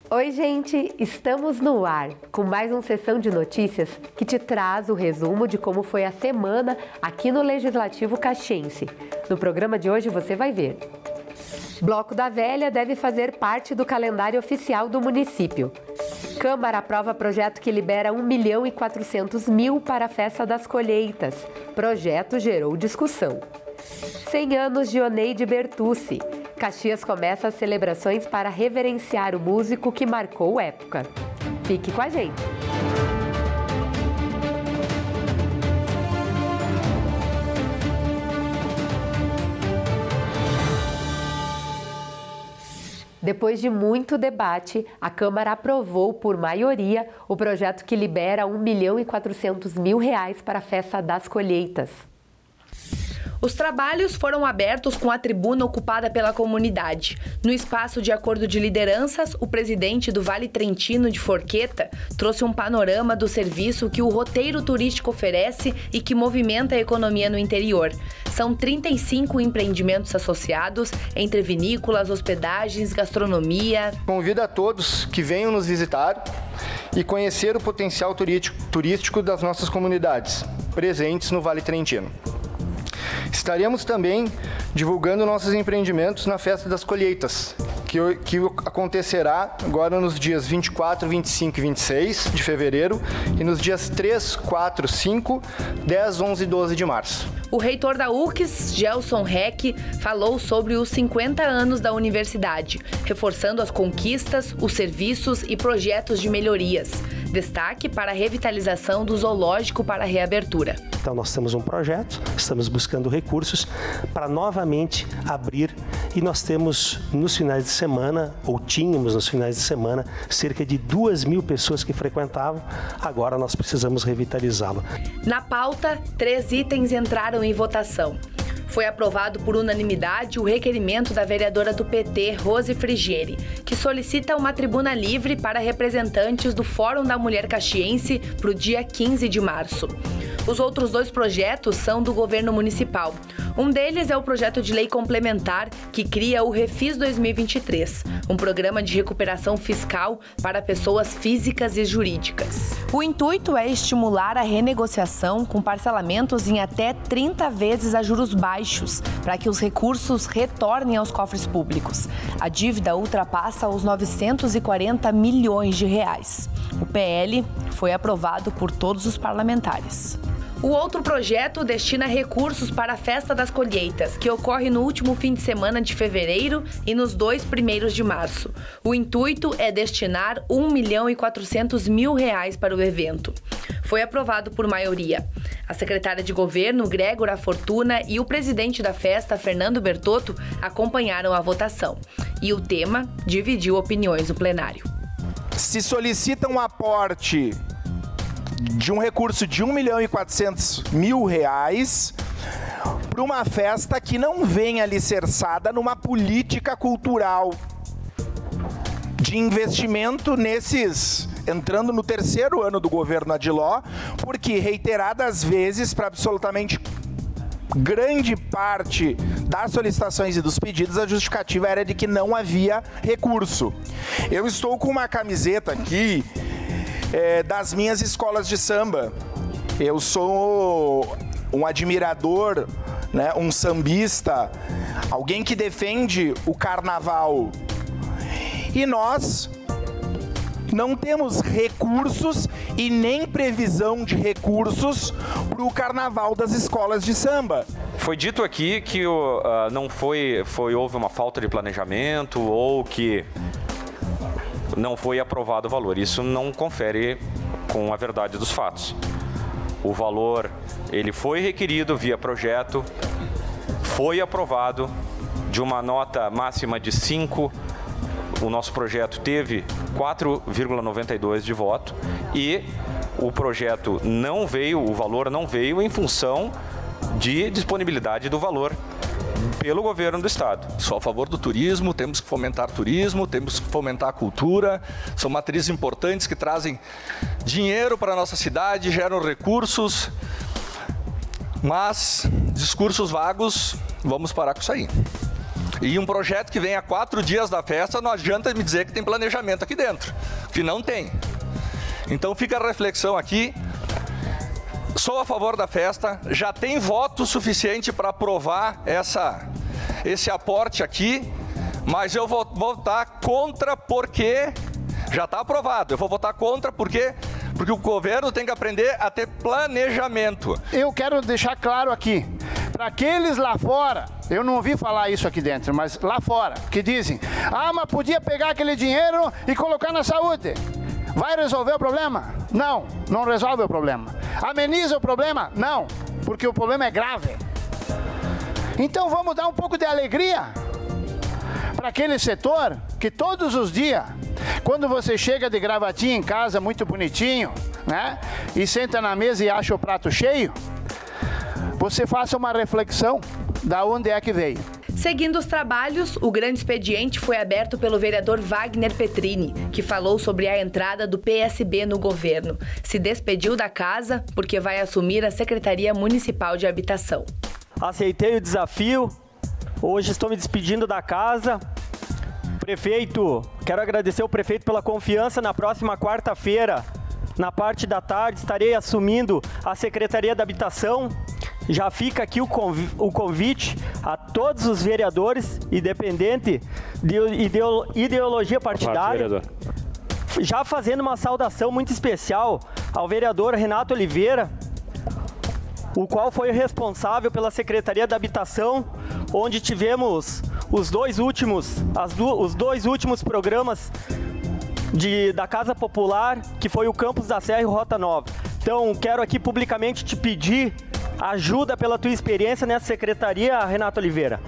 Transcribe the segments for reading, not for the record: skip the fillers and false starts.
Oi, gente! Estamos no ar com mais uma sessão de notícias que te traz o resumo de como foi a semana aqui no Legislativo Caxiense. No programa de hoje você vai ver: Bloco da Velha deve fazer parte do calendário oficial do município. Câmara aprova projeto que libera 1.400.000 para a Festa das Colheitas. Projeto gerou discussão. 100 anos de Oneide Bertucci. Caxias começa as celebrações para reverenciar o músico que marcou época. Fique com a gente! Depois de muito debate, a Câmara aprovou por maioria o projeto que libera 1.400.000 para a Festa das Colheitas. Os trabalhos foram abertos com a tribuna ocupada pela comunidade. No espaço de acordo de lideranças, o presidente do Vale Trentino de Forqueta trouxe um panorama do serviço que o roteiro turístico oferece e que movimenta a economia no interior. São 35 empreendimentos associados, entre vinícolas, hospedagens, gastronomia. Convido a todos que venham nos visitar e conhecer o potencial turístico das nossas comunidades presentes no Vale Trentino. Estaremos também divulgando nossos empreendimentos na Festa das Colheitas, que acontecerá agora nos dias 24, 25 e 26 de fevereiro e nos dias 3, 4, 5, 10, 11 e 12 de março. O reitor da URCS, Gelson Reck, falou sobre os 50 anos da universidade, reforçando as conquistas, os serviços e projetos de melhorias. Destaque para a revitalização do zoológico para a reabertura. Então nós temos um projeto, estamos buscando recursos para novamente abrir e nós temos nos finais de semana, ou tínhamos nos finais de semana, cerca de 2.000 pessoas que frequentavam, agora nós precisamos revitalizá-lo. Na pauta, 3 itens entraram em votação. Foi aprovado por unanimidade o requerimento da vereadora do PT, Rose Frigieri, que solicita uma tribuna livre para representantes do Fórum da Mulher Caxiense para o dia 15 de março. Os outros 2 projetos são do governo municipal. Um deles é o projeto de lei complementar que cria o Refis 2023, um programa de recuperação fiscal para pessoas físicas e jurídicas. O intuito é estimular a renegociação com parcelamentos em até 30 vezes a juros baixos, para que os recursos retornem aos cofres públicos. A dívida ultrapassa os 940 milhões de reais. O PL foi aprovado por todos os parlamentares. O outro projeto destina recursos para a Festa das Colheitas, que ocorre no último fim de semana de fevereiro e nos 2 primeiros de março. O intuito é destinar 1.400.000 para o evento. Foi aprovado por maioria. A secretária de governo, Grégora Fortuna, e o presidente da festa, Fernando Bertotto, acompanharam a votação. E o tema dividiu opiniões no plenário. Se solicita um aporte de um recurso de 1.400.000 para uma festa que não vem alicerçada numa política cultural de investimento entrando no 3º ano do governo Adiló, porque reiteradas vezes, para absolutamente grande parte das solicitações e dos pedidos, a justificativa era de que não havia recurso. Eu estou com uma camiseta aqui das minhas escolas de samba. Eu sou um admirador, né, um sambista, alguém que defende o carnaval. E nós não temos recursos e nem previsão de recursos para o carnaval das escolas de samba. Foi dito aqui que houve uma falta de planejamento ou que não foi aprovado o valor. Isso não confere com a verdade dos fatos. O valor, ele foi requerido via projeto, foi aprovado de uma nota máxima de 5. O nosso projeto teve 4,92 de voto e o projeto não veio, o valor não veio em função de disponibilidade do valor pelo governo do estado. Sou a favor do turismo, temos que fomentar turismo, temos que fomentar a cultura, são matrizes importantes que trazem dinheiro para a nossa cidade, geram recursos, mas discursos vagos, vamos parar com isso aí. E um projeto que vem a 4 dias da festa, não adianta me dizer que tem planejamento aqui dentro, que não tem. Então fica a reflexão aqui. Sou a favor da festa, já tem voto suficiente para aprovar esse aporte aqui, mas eu vou votar contra porque já está aprovado. Eu vou votar contra porque o governo tem que aprender a ter planejamento. Eu quero deixar claro aqui, para aqueles lá fora, eu não ouvi falar isso aqui dentro, mas lá fora, que dizem, mas podia pegar aquele dinheiro e colocar na saúde. Vai resolver o problema? Não, não resolve o problema. Ameniza o problema? Não, porque o problema é grave. Então vamos dar um pouco de alegria para aquele setor que todos os dias, quando você chega de gravatinha em casa, muito bonitinho, né? E senta na mesa e acha o prato cheio, você faça uma reflexão da onde é que veio. Seguindo os trabalhos, o grande expediente foi aberto pelo vereador Wagner Petrini, que falou sobre a entrada do PSB no governo. Se despediu da casa porque vai assumir a Secretaria Municipal de Habitação. Aceitei o desafio, hoje estou me despedindo da casa. Prefeito, quero agradecer ao prefeito pela confiança. Na próxima quarta-feira, na parte da tarde, estarei assumindo a Secretaria da Habitação. Já fica aqui o convite a todos os vereadores, independente de ideologia partidária, já fazendo uma saudação muito especial ao vereador Renato Oliveira, o qual foi o responsável pela Secretaria da Habitação, onde tivemos os dois últimos programas da Casa Popular, que foi o Campos da Serra e o Rota Nova. Então, quero aqui publicamente te pedir ajuda pela tua experiência nessa secretaria, Renato Oliveira.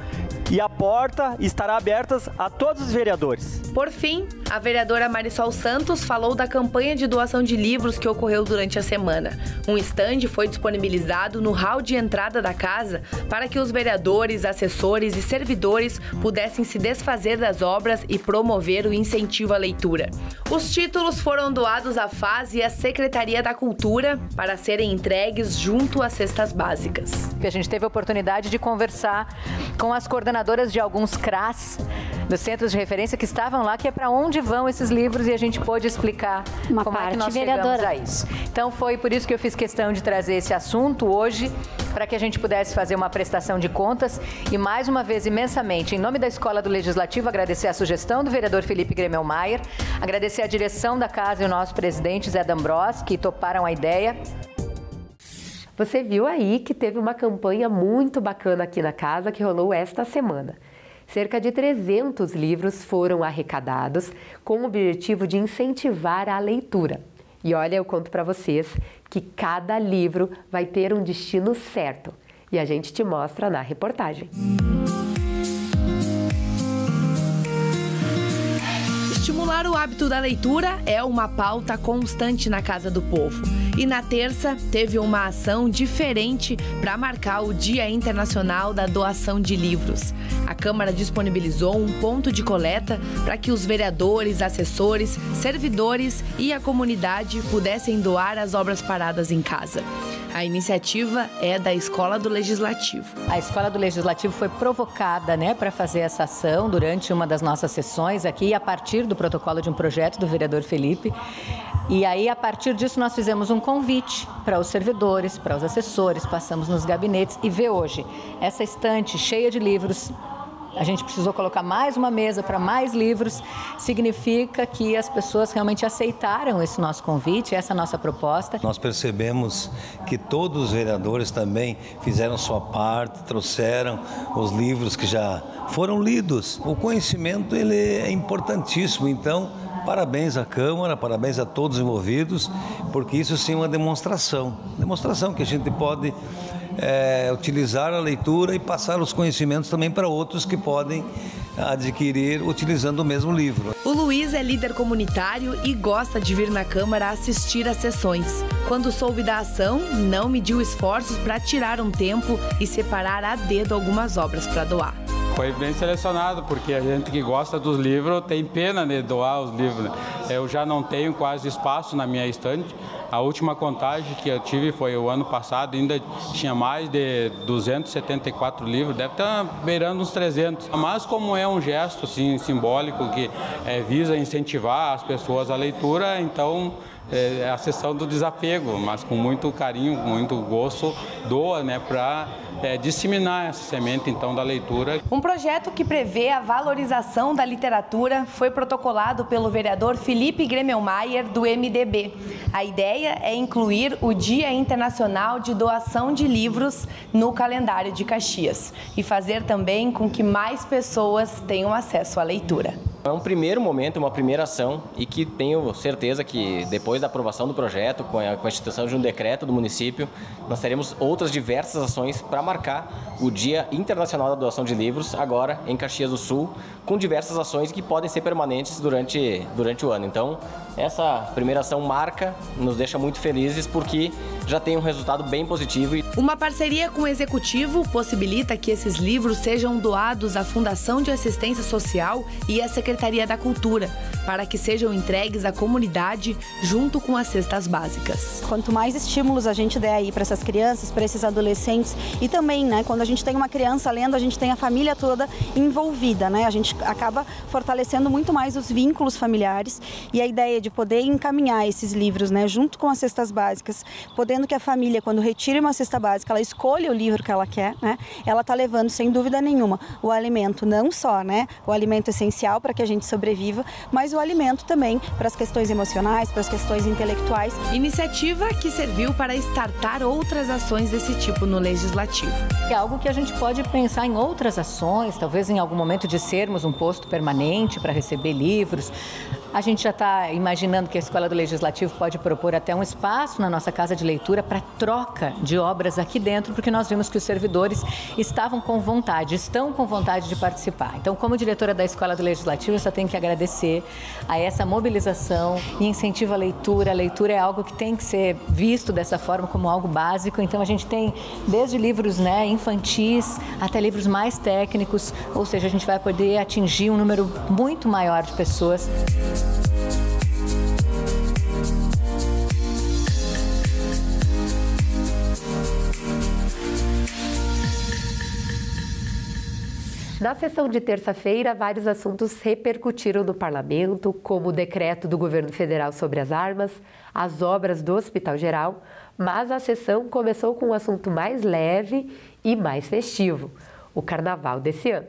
E a porta estará aberta a todos os vereadores. Por fim, a vereadora Marisol Santos falou da campanha de doação de livros que ocorreu durante a semana. Um estande foi disponibilizado no hall de entrada da casa para que os vereadores, assessores e servidores pudessem se desfazer das obras e promover o incentivo à leitura. Os títulos foram doados à FAS e à Secretaria da Cultura para serem entregues junto às cestas básicas. A gente teve a oportunidade de conversar com as coordenadoras de alguns CRAs, dos centros de referência que estavam lá, que é para onde vão esses livros, e a gente pôde explicar como é que nós chegamos a isso. Então foi por isso que eu fiz questão de trazer esse assunto hoje, para que a gente pudesse fazer uma prestação de contas e, mais uma vez, imensamente, em nome da Escola do Legislativo, agradecer a sugestão do vereador Felipe Gremelmaier, agradecer a direção da casa e o nosso presidente Zé D'Ambros, que toparam a ideia. Você viu aí que teve uma campanha muito bacana aqui na casa que rolou esta semana. Cerca de 300 livros foram arrecadados com o objetivo de incentivar a leitura. E olha, eu conto para vocês que cada livro vai ter um destino certo. E a gente te mostra na reportagem. Estimular o hábito da leitura é uma pauta constante na Casa do Povo. E na terça, teve uma ação diferente para marcar o Dia Internacional da Doação de Livros. A Câmara disponibilizou um ponto de coleta para que os vereadores, assessores, servidores e a comunidade pudessem doar as obras paradas em casa. A iniciativa é da Escola do Legislativo. A Escola do Legislativo foi provocada, para fazer essa ação durante uma das nossas sessões aqui, a partir do protocolo de um projeto do vereador Felipe. E aí, a partir disso, nós fizemos um convite para os servidores, para os assessores, passamos nos gabinetes e vê hoje essa estante cheia de livros. A gente precisou colocar mais uma mesa para mais livros, significa que as pessoas realmente aceitaram esse nosso convite, essa nossa proposta. Nós percebemos que todos os vereadores também fizeram sua parte, trouxeram os livros que já foram lidos. O conhecimento ele é importantíssimo, então parabéns à Câmara, parabéns a todos os envolvidos, porque isso sim é uma demonstração que a gente pode utilizar a leitura e passar os conhecimentos também para outros que podem adquirir utilizando o mesmo livro. O Luiz é líder comunitário e gosta de vir na Câmara assistir às sessões. Quando soube da ação, não mediu esforços para tirar um tempo e separar a dedo algumas obras para doar. Foi bem selecionado, porque a gente que gosta dos livros tem pena de doar os livros, né? Eu já não tenho quase espaço na minha estante. A última contagem que eu tive foi o ano passado, ainda tinha mais de 274 livros, deve estar beirando uns 300. Mas como é um gesto assim, simbólico que visa incentivar as pessoas à leitura, então é a sessão do desapego, mas com muito carinho, com muito gosto, doa, né, para disseminar essa semente então da leitura. Um projeto que prevê a valorização da literatura foi protocolado pelo vereador Felipe Gremelmaier, do MDB. A ideia é incluir o Dia Internacional de Doação de Livros no calendário de Caxias e fazer também com que mais pessoas tenham acesso à leitura. É um primeiro momento, uma primeira ação, e que tenho certeza que depois da aprovação do projeto, com a constituição de um decreto do município, nós teremos outras diversas ações para marcar o Dia Internacional da Doação de Livros, agora em Caxias do Sul, com diversas ações que podem ser permanentes durante o ano. Então, essa primeira ação marca, nos deixa muito felizes porque já tem um resultado bem positivo. Uma parceria com o Executivo possibilita que esses livros sejam doados à Fundação de Assistência Social e à Secretaria da Cultura, para que sejam entregues à comunidade junto com as cestas básicas. Quanto mais estímulos a gente der aí para essas crianças, para esses adolescentes, e também, né, quando a gente tem uma criança lendo, a gente tem a família toda envolvida, né? A gente acaba fortalecendo muito mais os vínculos familiares, e a ideia de poder encaminhar esses livros, né, junto com as cestas básicas, podendo que a família, quando retire uma cesta básica, ela escolha o livro que ela quer, né? Ela está levando, sem dúvida nenhuma, o alimento, não só, né, o alimento essencial para que a gente sobreviva, mas o alimento também para as questões emocionais, para as questões intelectuais. Iniciativa que serviu para startar outras ações desse tipo no Legislativo. É algo que a gente pode pensar em outras ações, talvez em algum momento de sermos um posto permanente para receber livros. A gente já está imaginando que a Escola do Legislativo pode propor até um espaço na nossa casa de leitura para troca de obras aqui dentro, porque nós vimos que os servidores estão com vontade de participar. Então, como diretora da Escola do Legislativo, eu só tenho que agradecer a essa mobilização e incentivo à leitura. A leitura é algo que tem que ser visto dessa forma como algo básico. Então, a gente tem desde livros, né, infantis até livros mais técnicos, ou seja, a gente vai poder atingir um número muito maior de pessoas. Na sessão de terça-feira, vários assuntos repercutiram no parlamento, como o decreto do governo federal sobre as armas, as obras do Hospital Geral, mas a sessão começou com um assunto mais leve e mais festivo, o carnaval desse ano.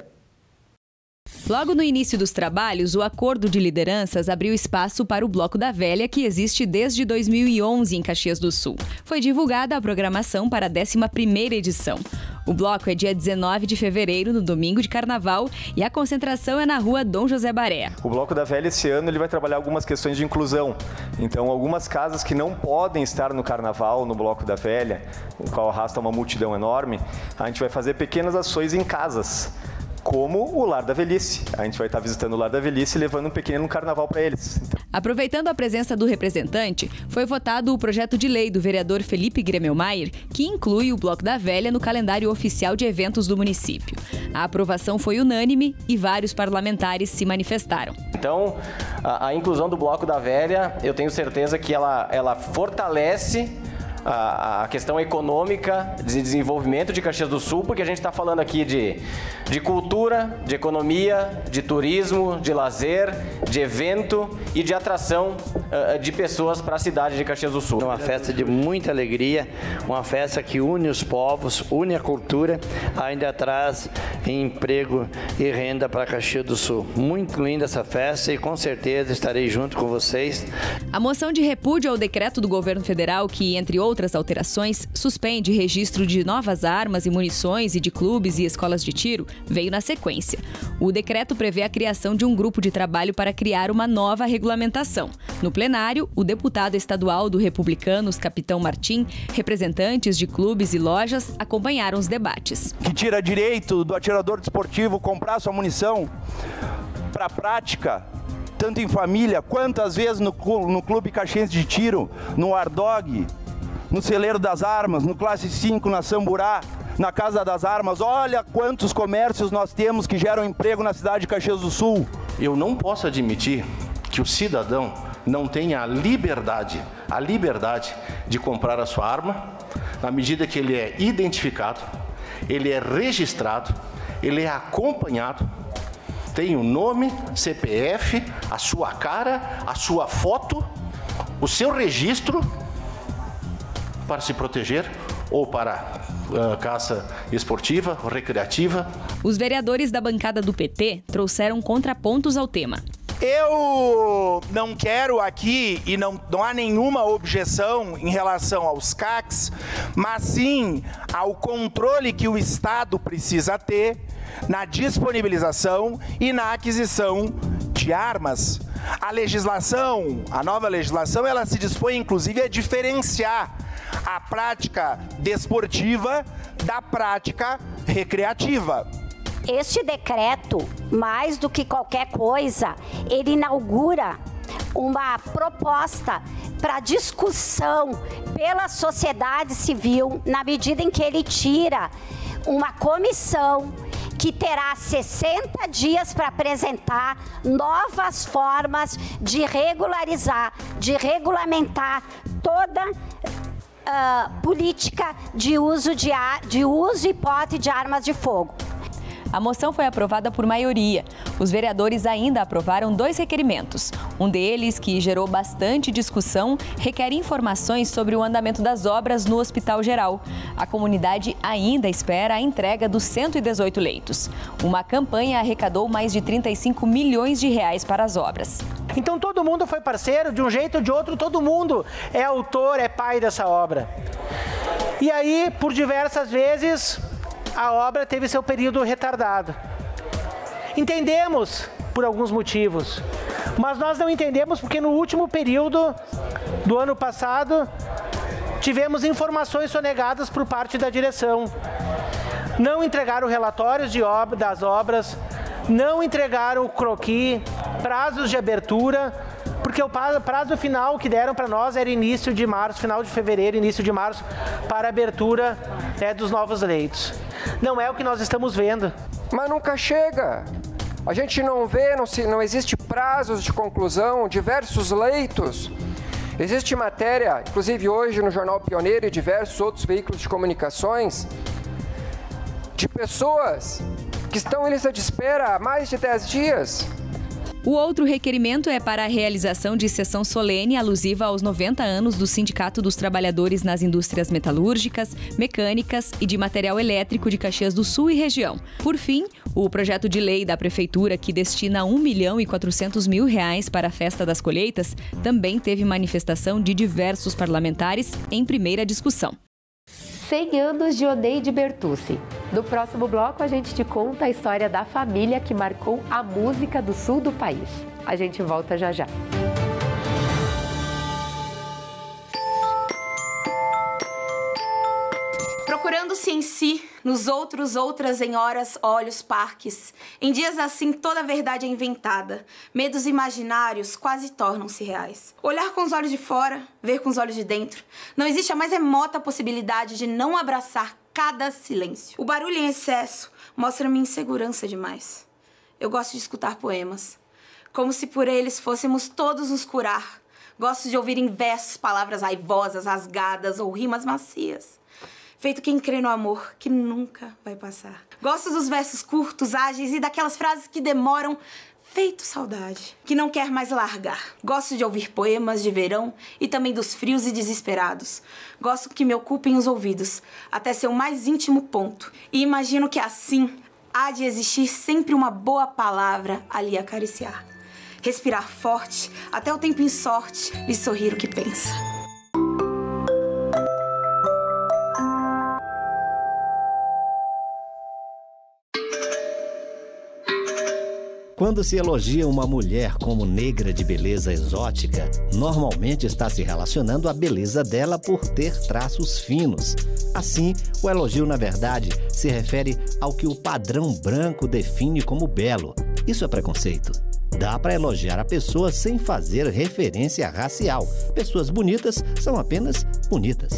Logo no início dos trabalhos, o acordo de lideranças abriu espaço para o Bloco da Velha, que existe desde 2011 em Caxias do Sul. Foi divulgada a programação para a 11ª edição. O bloco é dia 19 de fevereiro, no domingo de carnaval, e a concentração é na rua Dom José Baré. O Bloco da Velha, esse ano, ele vai trabalhar algumas questões de inclusão. Então, algumas casas que não podem estar no carnaval, no Bloco da Velha, o qual arrasta uma multidão enorme, a gente vai fazer pequenas ações em casas, como o Lar da Velhice. A gente vai estar visitando o Lar da Velhice e levando um pequeno carnaval para eles. Aproveitando a presença do representante, foi votado o projeto de lei do vereador Felipe Gremelmaier, que inclui o Bloco da Velha no calendário oficial de eventos do município. A aprovação foi unânime e vários parlamentares se manifestaram. Então, a inclusão do Bloco da Velha, eu tenho certeza que ela fortalece a questão econômica de desenvolvimento de Caxias do Sul, porque a gente está falando aqui de cultura, de economia, de turismo, de lazer, de evento e de atração de pessoas para a cidade de Caxias do Sul. Uma festa de muita alegria, uma festa que une os povos, une a cultura, ainda traz emprego e renda para Caxias do Sul. Muito linda essa festa e com certeza estarei junto com vocês. A moção de repúdio ao decreto do governo federal que, entre outras alterações, suspende registro de novas armas e munições e de clubes e escolas de tiro, veio na sequência. O decreto prevê a criação de um grupo de trabalho para criar uma nova regulamentação. No plenário, o deputado estadual do Republicanos, Capitão Martim, representantes de clubes e lojas acompanharam os debates. Que tira direito do atirador desportivo comprar sua munição para a prática, tanto em família, quantas vezes no Clube Caxiense de Tiro, no Ardog, no Celeiro das Armas, no Classe 5, na Samburá, na Casa das Armas, olha quantos comércios nós temos que geram emprego na cidade de Caxias do Sul. Eu não posso admitir que o cidadão não tenha a liberdade de comprar a sua arma, na medida que ele é identificado, ele é registrado, ele é acompanhado, tem o nome, CPF, a sua cara, a sua foto, o seu registro para se proteger ou para caça esportiva, recreativa. Os vereadores da bancada do PT trouxeram contrapontos ao tema. Eu não quero aqui, e não há nenhuma objeção em relação aos CACs, mas sim ao controle que o Estado precisa ter na disponibilização e na aquisição de armas. A nova legislação, ela se dispõe inclusive a diferenciar a prática desportiva da prática recreativa. Este decreto, mais do que qualquer coisa, ele inaugura uma proposta para discussão pela sociedade civil, na medida em que ele tira uma comissão que terá 60 dias para apresentar novas formas de regularizar, de regulamentar toda política de uso e posse de armas de fogo. A moção foi aprovada por maioria. Os vereadores ainda aprovaram 2 requerimentos. Um deles, que gerou bastante discussão, requer informações sobre o andamento das obras no Hospital Geral. A comunidade ainda espera a entrega dos 118 leitos. Uma campanha arrecadou mais de 35 milhões de reais para as obras. Então todo mundo foi parceiro, de um jeito ou de outro, todo mundo é autor, é pai dessa obra. E aí, por diversas vezes, a obra teve seu período retardado. Entendemos por alguns motivos, mas nós não entendemos porque no último período do ano passado tivemos informações sonegadas por parte da direção. Não entregaram relatórios das obras, não entregaram o croquis, prazos de abertura, porque o prazo final que deram para nós era início de março, final de fevereiro, início de março, para a abertura dos novos leitos. Não é o que nós estamos vendo. Mas nunca chega. A gente não vê, não existe prazos de conclusão, diversos leitos. Existe matéria, inclusive hoje no Jornal Pioneiro e diversos outros veículos de comunicações, de pessoas que estão em lista de espera há mais de 10 dias. O outro requerimento é para a realização de sessão solene alusiva aos 90 anos do Sindicato dos Trabalhadores nas Indústrias Metalúrgicas, Mecânicas e de Material Elétrico de Caxias do Sul e região. Por fim, o projeto de lei da Prefeitura, que destina R$1.400.000 para a Festa das Colheitas, também teve manifestação de diversos parlamentares em primeira discussão. 100 anos de Oneide Bertucci. No próximo bloco, a gente te conta a história da família que marcou a música do sul do país. A gente volta já já. Procurando-se em si, nos outros, outras, em horas, olhos, parques. Em dias assim, toda a verdade é inventada. Medos imaginários quase tornam-se reais. Olhar com os olhos de fora, ver com os olhos de dentro. Não existe a mais remota possibilidade de não abraçar cada silêncio. O barulho em excesso mostra minha insegurança demais. Eu gosto de escutar poemas, como se por eles fôssemos todos nos curar. Gosto de ouvir em versos palavras raivosas, rasgadas ou rimas macias. Feito quem crê no amor, que nunca vai passar. Gosto dos versos curtos, ágeis e daquelas frases que demoram, feito saudade, que não quer mais largar. Gosto de ouvir poemas de verão e também dos frios e desesperados. Gosto que me ocupem os ouvidos, até seu mais íntimo ponto. E imagino que assim há de existir sempre uma boa palavra ali a acariciar. Respirar forte, até o tempo em sorte, lhe sorrir o que pensa. Quando se elogia uma mulher como negra de beleza exótica, normalmente está se relacionando à beleza dela por ter traços finos. Assim, o elogio, na verdade, se refere ao que o padrão branco define como belo. Isso é preconceito. Dá para elogiar a pessoa sem fazer referência racial. Pessoas bonitas são apenas bonitas.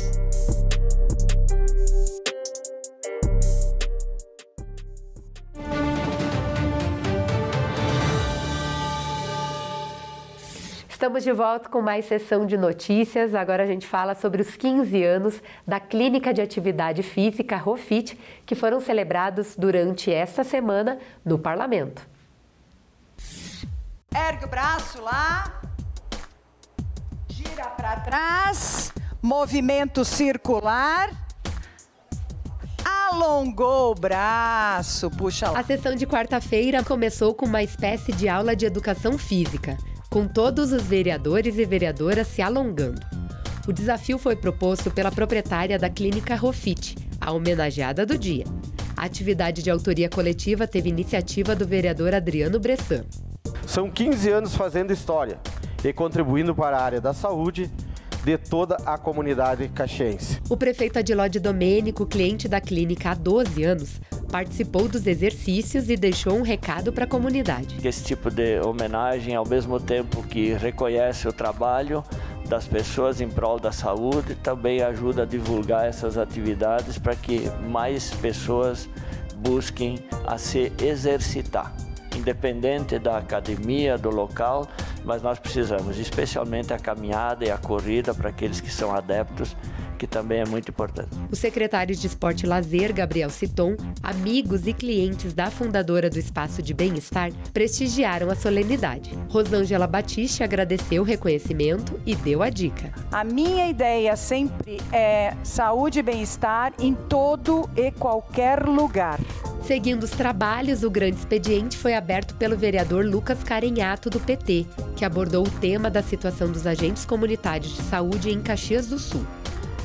Estamos de volta com mais sessão de notícias. Agora a gente fala sobre os 15 anos da Clínica de Atividade Física Rofit, que foram celebrados durante esta semana no Parlamento. Ergue o braço lá, gira para trás, movimento circular. Alongou o braço, puxa lá. A sessão de quarta-feira começou com uma espécie de aula de educação física, com todos os vereadores e vereadoras se alongando. O desafio foi proposto pela proprietária da Clínica Rofit, a homenageada do dia. A atividade de autoria coletiva teve iniciativa do vereador Adriano Bressan. São 15 anos fazendo história e contribuindo para a área da saúde de toda a comunidade caxiense. O prefeito Adilode Domênico, cliente da clínica há 12 anos, participou dos exercícios e deixou um recado para a comunidade. Esse tipo de homenagem, ao mesmo tempo que reconhece o trabalho das pessoas em prol da saúde, também ajuda a divulgar essas atividades para que mais pessoas busquem a se exercitar. Independente da academia, do local, mas nós precisamos, especialmente a caminhada e a corrida para aqueles que são adeptos, que também é muito importante. Os secretários de Esporte e Lazer, Gabriel Citon, amigos e clientes da fundadora do Espaço de Bem-Estar, prestigiaram a solenidade. Rosângela Batiste agradeceu o reconhecimento e deu a dica. A minha ideia sempre é saúde e bem-estar em todo e qualquer lugar. Seguindo os trabalhos, o grande expediente foi aberto pelo vereador Lucas Carenhato, do PT, que abordou o tema da situação dos agentes comunitários de saúde em Caxias do Sul.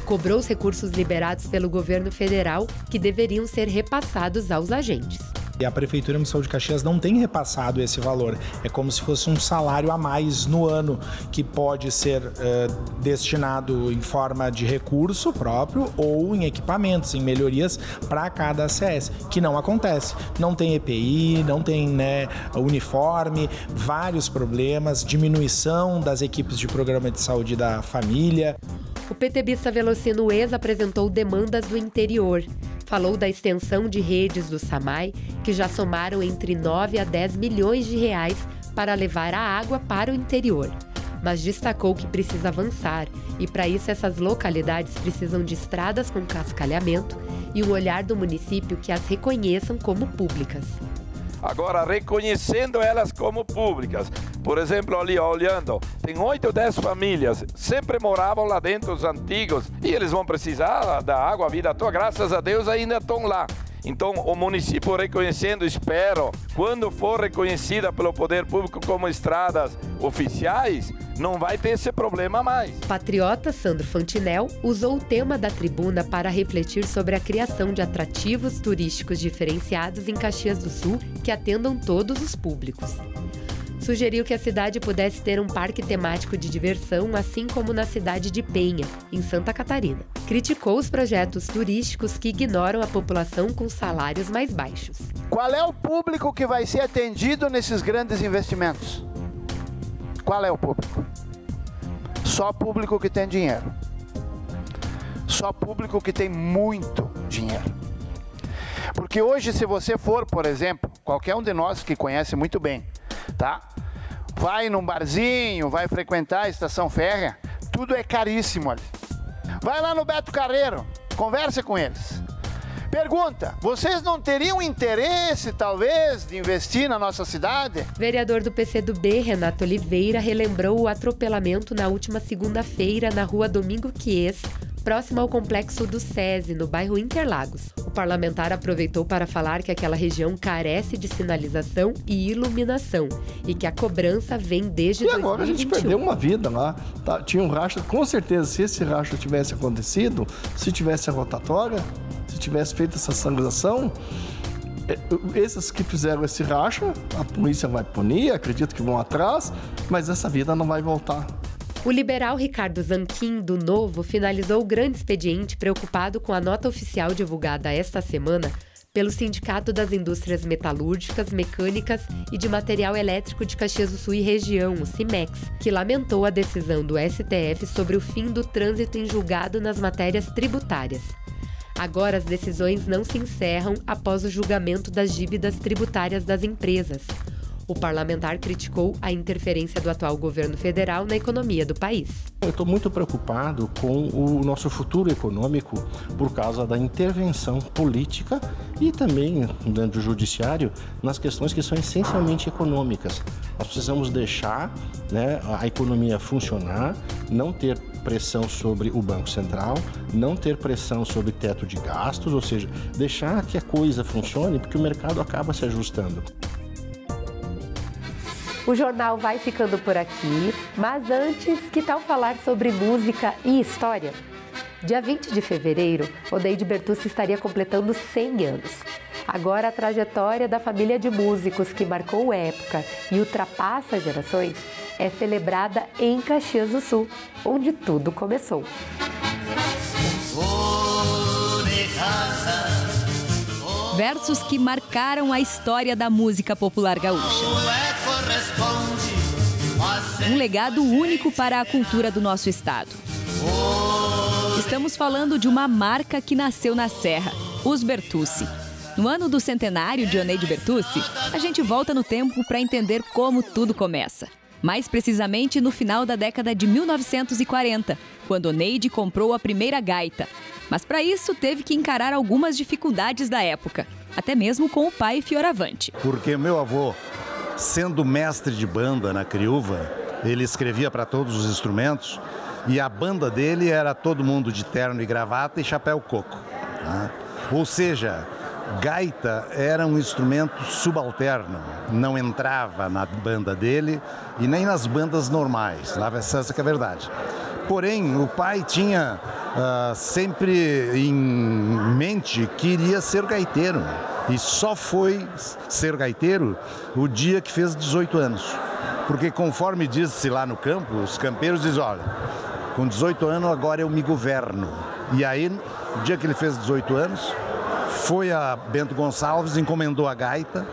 Cobrou os recursos liberados pelo governo federal, que deveriam ser repassados aos agentes. E a Prefeitura Municipal de Caxias não tem repassado esse valor. É como se fosse um salário a mais no ano, que pode ser destinado em forma de recurso próprio ou em equipamentos, em melhorias para cada ACS, que não acontece. Não tem EPI, não tem uniforme, vários problemas, diminuição das equipes de programa de saúde da família. O PTBista Velocino Ex apresentou demandas do interior. Falou da extensão de redes do SAMAI, que já somaram entre 9 a 10 milhões de reais para levar a água para o interior. Mas destacou que precisa avançar e, para isso, essas localidades precisam de estradas com cascalhamento e um olhar do município que as reconheçam como públicas. Agora, reconhecendo elas como públicas. Por exemplo, ali, olhando, tem 8 ou 10 famílias, sempre moravam lá dentro, os antigos, e eles vão precisar da água a vida toda, graças a Deus ainda estão lá. Então, o município reconhecendo, espero, quando for reconhecida pelo poder público como estradas oficiais, não vai ter esse problema mais. O patriota Sandro Fantinel usou o tema da tribuna para refletir sobre a criação de atrativos turísticos diferenciados em Caxias do Sul que atendam todos os públicos. Sugeriu que a cidade pudesse ter um parque temático de diversão, assim como na cidade de Penha, em Santa Catarina. Criticou os projetos turísticos que ignoram a população com salários mais baixos. Qual é o público que vai ser atendido nesses grandes investimentos? Qual é o público? Só público que tem dinheiro. Só público que tem muito dinheiro. Porque hoje, se você for, por exemplo, qualquer um de nós que conhece muito bem, tá? Vai num barzinho, vai frequentar a estação férrea, tudo é caríssimo ali. Vai lá no Beto Carreiro, conversa com eles. Pergunta, vocês não teriam interesse, talvez, de investir na nossa cidade? Vereador do PCdoB, Renato Oliveira, relembrou o atropelamento na última segunda-feira na rua Domingo Quies, próximo ao complexo do SESI, no bairro Interlagos. O parlamentar aproveitou para falar que aquela região carece de sinalização e iluminação e que a cobrança vem desde 2021. E agora a gente perdeu uma vida lá. Tá? Tinha um rastro, com certeza, se esse rastro tivesse acontecido, se tivesse a rotatória, se tivesse feito essa sinalização, esses que fizeram esse rastro, a polícia vai punir, acredito que vão atrás, mas essa vida não vai voltar. O liberal Ricardo Zanquim, do Novo, finalizou o grande expediente preocupado com a nota oficial divulgada esta semana pelo Sindicato das Indústrias Metalúrgicas, Mecânicas e de Material Elétrico de Caxias do Sul e Região, o CIMEX, que lamentou a decisão do STF sobre o fim do trânsito em julgado nas matérias tributárias. Agora, as decisões não se encerram após o julgamento das dívidas tributárias das empresas. O parlamentar criticou a interferência do atual governo federal na economia do país. Eu estou muito preocupado com o nosso futuro econômico por causa da intervenção política e também do judiciário nas questões que são essencialmente econômicas. Nós precisamos deixar, né, a economia funcionar, não ter pressão sobre o Banco Central, não ter pressão sobre teto de gastos, ou seja, deixar que a coisa funcione, porque o mercado acaba se ajustando. O jornal vai ficando por aqui, mas antes, que tal falar sobre música e história? Dia 20 de fevereiro, Oneide Bertucci estaria completando 100 anos. Agora, a trajetória da família de músicos que marcou época e ultrapassa gerações é celebrada em Caxias do Sul, onde tudo começou. Versos que marcaram a história da música popular gaúcha. Um legado único para a cultura do nosso estado. Estamos falando de uma marca que nasceu na Serra, os Bertucci. No ano do centenário de Oneide Bertucci, a gente volta no tempo para entender como tudo começa. Mais precisamente no final da década de 1940, quando Oneide comprou a primeira gaita. Mas para isso teve que encarar algumas dificuldades da época, até mesmo com o pai Fioravante. Porque meu avô, sendo mestre de banda na Criúva, ele escrevia para todos os instrumentos e a banda dele era todo mundo de terno e gravata e chapéu coco. Tá? Ou seja, gaita era um instrumento subalterno, não entrava na banda dele e nem nas bandas normais, essa que é a verdade. Porém, o pai tinha sempre em mente que iria ser gaiteiro e só foi ser gaiteiro o dia que fez 18 anos. Porque conforme disse lá no campo, os campeiros dizem, olha, com 18 anos agora eu me governo. E aí, no dia que ele fez 18 anos, foi a Bento Gonçalves, encomendou a gaita,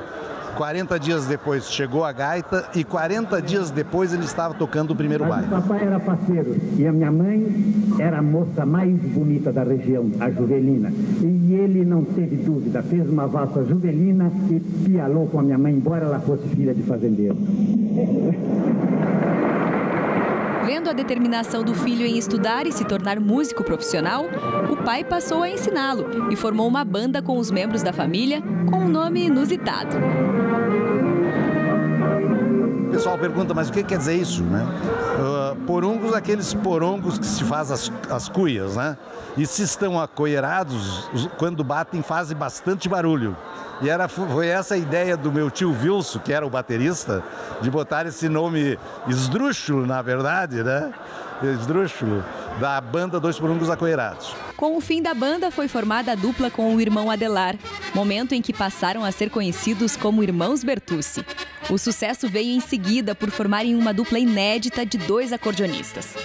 40 dias depois chegou a gaita e 40 dias depois ele estava tocando o primeiro baile. O papai era parceiro e a minha mãe era a moça mais bonita da região, a Juvelina. E ele não teve dúvida, fez uma valsa Juvelina e pialou com a minha mãe, embora ela fosse filha de fazendeiro. Vendo a determinação do filho em estudar e se tornar músico profissional, o pai passou a ensiná-lo e formou uma banda com os membros da família com um nome inusitado. O pessoal pergunta, mas o que quer dizer isso, né? Porongos, aqueles porongos que se faz as cuias, né? E se estão acoirados, quando batem fazem bastante barulho. E foi essa a ideia do meu tio Wilson, que era o baterista, de botar esse nome esdrúxulo, na verdade, né? Esdrúxulo, da banda Dois Porongos Acoirados. Com o fim da banda, foi formada a dupla com o irmão Adelar, momento em que passaram a ser conhecidos como Irmãos Bertucci. O sucesso veio em seguida por formarem uma dupla inédita de 2 acordeonistas.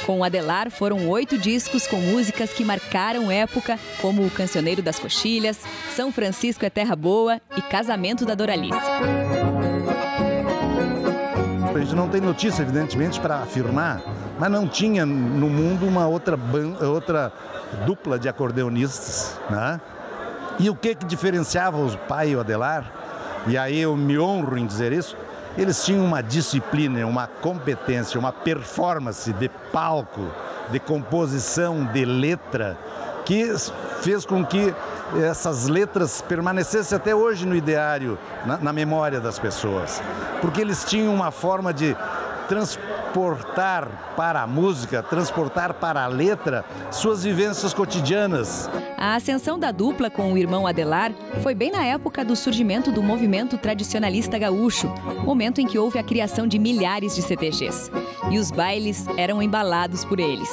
Com o Adelar foram 8 discos com músicas que marcaram época, como O Cancioneiro das Coxilhas, São Francisco é Terra Boa e Casamento da Doralice. A gente não tem notícia, evidentemente, para afirmar, mas não tinha no mundo uma outra dupla de acordeonistas, né? E o que diferenciava o pai e o Adelar, e aí eu me honro em dizer isso, eles tinham uma disciplina, uma competência, uma performance de palco, de composição, de letra, que fez com que essas letras permanecessem até hoje no ideário, na memória das pessoas. Porque eles tinham uma forma de transportar para a música, transportar para a letra suas vivências cotidianas. A ascensão da dupla com o irmão Adelar foi bem na época do surgimento do movimento tradicionalista gaúcho, momento em que houve a criação de milhares de CTGs. E os bailes eram embalados por eles.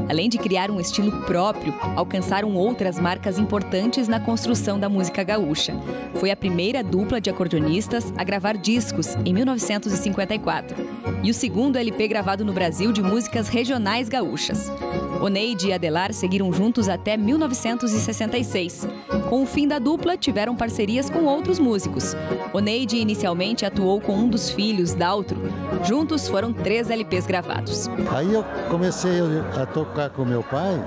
Além de criar um estilo próprio, alcançaram outras marcas importantes na construção da música gaúcha. Foi a primeira dupla de acordeonistas a gravar discos, em 1954. E o segundo LP gravado no Brasil de músicas regionais gaúchas. Oneide e Adelar seguiram juntos até 1966. Com o fim da dupla, tiveram parcerias com outros músicos. Oneide inicialmente atuou com um dos filhos, Daltro. Juntos foram 3 LPs gravados. Aí eu comecei a tocar com meu pai,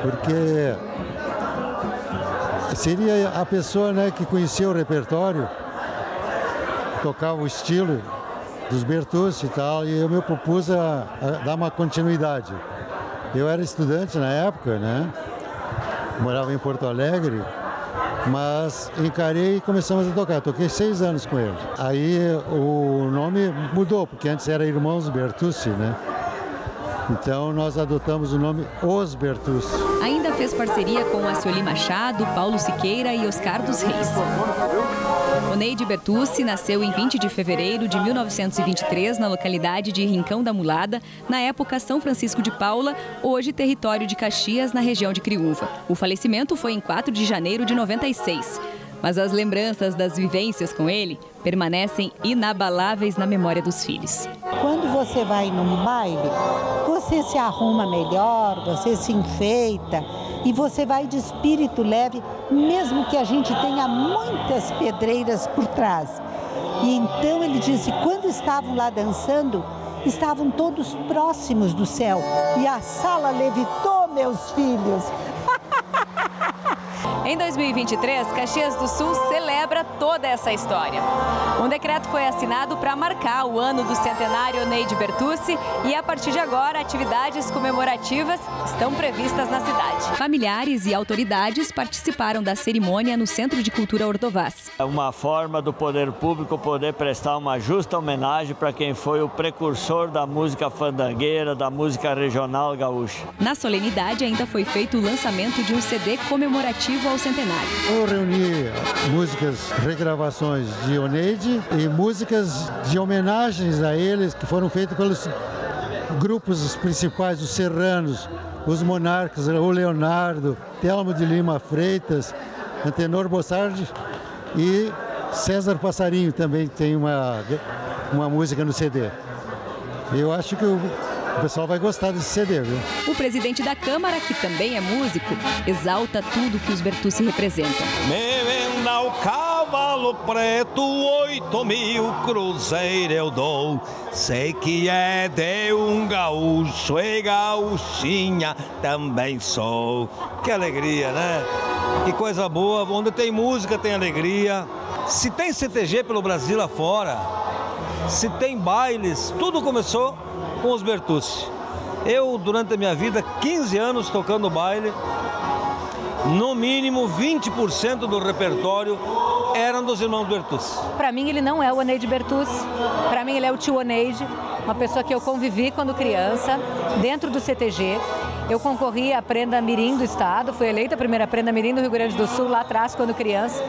porque seria a pessoa, né, que conhecia o repertório tocava o estilo dos Bertucci e tal, e eu me propus a dar uma continuidade. Eu era estudante na época, né? Morava em Porto Alegre, mas encarei e começamos a tocar. Toquei 6 anos com ele. Aí o nome mudou, porque antes era Irmãos Bertucci, né? Então nós adotamos o nome Os Bertucci. Ainda fez parceria com Acioli Machado, Paulo Siqueira e Oscar dos Reis. Oneide Bertucci nasceu em 20 de fevereiro de 1923 na localidade de Rincão da Mulada, na época São Francisco de Paula, hoje território de Caxias, na região de Criúva. O falecimento foi em 4 de janeiro de 96. Mas as lembranças das vivências com ele permanecem inabaláveis na memória dos filhos. Quando você vai num baile, você se arruma melhor, você se enfeita e você vai de espírito leve, mesmo que a gente tenha muitas pedreiras por trás. E então ele disse, quando estavam lá dançando, estavam todos próximos do céu e a sala levitou, meus filhos. Em 2023, Caxias do Sul celebra toda essa história. Um decreto foi assinado para marcar o ano do centenário Oneide Bertucci e, a partir de agora, atividades comemorativas estão previstas na cidade. Familiares e autoridades participaram da cerimônia no Centro de Cultura Ordovás. É uma forma do poder público poder prestar uma justa homenagem para quem foi o precursor da música fandangueira, da música regional gaúcha. Na solenidade, ainda foi feito o lançamento de um CD comemorativo ao centenário. Eu reuni músicas, regravações de Oneide e músicas de homenagens a eles que foram feitas pelos grupos principais, os Serranos, os Monarcas, o Leonardo, Telmo de Lima Freitas, Antenor Bossardi e César Passarinho também tem uma música no CD. Eu acho que o pessoal vai gostar desse CD, viu? O presidente da Câmara, que também é músico, exalta tudo que os Bertucci representam. Me venda o cavalo preto, 8.000 cruzeiros eu dou. Sei que é de um gaúcho e gaúchinha também sou. Que alegria, né? Que coisa boa. Onde tem música, tem alegria. Se tem CTG pelo Brasil afora, se tem bailes, tudo começou com os Bertucci. Eu, durante a minha vida, 15 anos tocando baile, no mínimo 20% do repertório eram dos irmãos Bertucci. Para mim, ele não é o Oneide Bertucci. Para mim, ele é o tio Oneide, uma pessoa que eu convivi quando criança, dentro do CTG. Eu concorri à Prenda Mirim do Estado, fui eleita a primeira Prenda Mirim do Rio Grande do Sul, lá atrás, quando criança.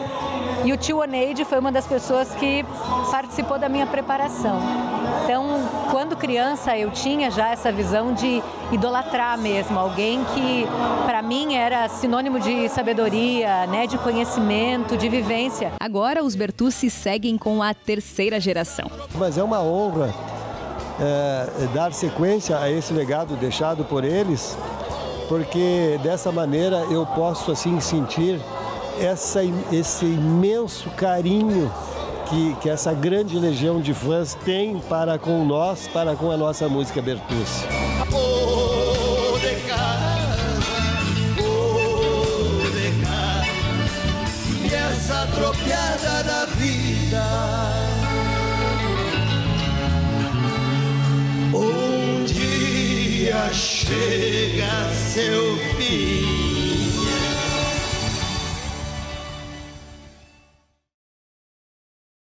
E o tio Oneide foi uma das pessoas que participou da minha preparação. Então, quando criança, eu tinha já essa visão de idolatrar mesmo, alguém que, para mim, era sinônimo de sabedoria, né, de conhecimento, de vivência. Agora, os Bertucci seguem com a terceira geração. Mas é uma honra dar sequência a esse legado deixado por eles, porque dessa maneira eu posso assim sentir esse imenso carinho que essa grande legião de fãs tem para com nós, para com a nossa música Bertucci. E essa tropiada da vida, um dia chega seu fim.